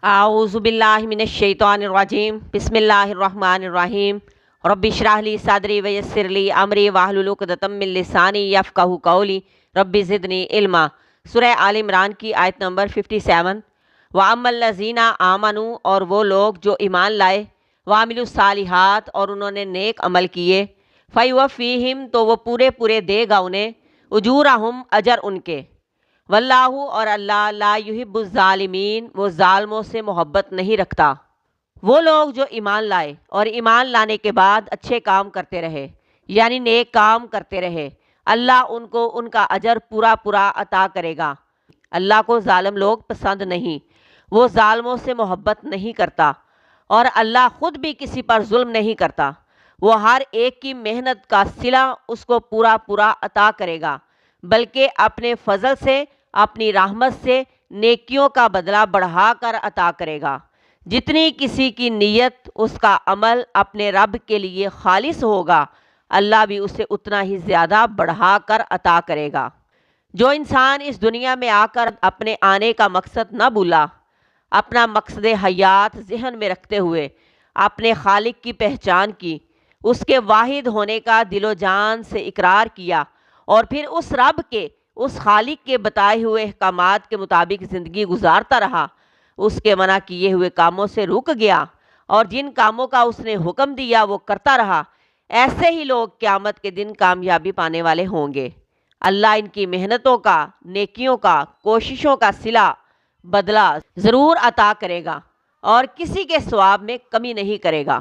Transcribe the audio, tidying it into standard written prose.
اعوذ باللہ من الشیطان الرجیم بسم اللہ الرحمن الرحیم رب اشرح لی صدری ویسر لی امری واحلل عقدۃ من لسانی یفقہوا قولی رب زدنی علما۔ سورہ آل عمران کی آیت نمبر 57۔ وَأَمَّا الَّذِينَ آمَنُوا، اور وہ لوگ جو ایمان لائے، وَعَمِلُوا الصَّالِحَاتِ، اور انہوں نے نیک عمل کیے، فَيُوَفِّيهِمْ، تو وہ پورے پورے دے گا انہیں، اجورہم، اجر ان کے، واللہ، اور اللہ، لا یحب الظالمین، وہ ظالموں سے محبت نہیں رکھتا۔ وہ لوگ جو ایمان لائے اور ایمان لانے کے بعد اچھے کام کرتے رہے، یعنی نیک کام کرتے رہے، اللہ ان کو ان کا اجر پورا پورا عطا کرے گا۔ اللہ کو ظالم لوگ پسند نہیں، وہ ظالموں سے محبت نہیں کرتا، اور اللہ خود بھی کسی پر ظلم نہیں کرتا۔ وہ ہر ایک کی محنت کا صلہ اس کو پورا پورا عطا کرے گا، بلکہ اپنے فضل سے، اپنی رحمت سے نیکیوں کا بدلہ بڑھا کر عطا کرے گا۔ جتنی کسی کی نیت، اس کا عمل اپنے رب کے لیے خالص ہوگا، اللہ بھی اسے اتنا ہی زیادہ بڑھا کر عطا کرے گا۔ جو انسان اس دنیا میں آ کر اپنے آنے کا مقصد نہ بھولا، اپنا مقصد حیات ذہن میں رکھتے ہوئے اپنے خالق کی پہچان کی، اس کے واحد ہونے کا دل و جان سے اقرار کیا، اور پھر اس رب کے، اس خالق کے بتائے ہوئے احکامات کے مطابق زندگی گزارتا رہا، اس کے منع کیے ہوئے کاموں سے رک گیا، اور جن کاموں کا اس نے حکم دیا وہ کرتا رہا، ایسے ہی لوگ قیامت کے دن کامیابی پانے والے ہوں گے۔ اللہ ان کی محنتوں کا، نیکیوں کا، کوششوں کا صلہ، بدلہ ضرور عطا کرے گا، اور کسی کے ثواب میں کمی نہیں کرے گا۔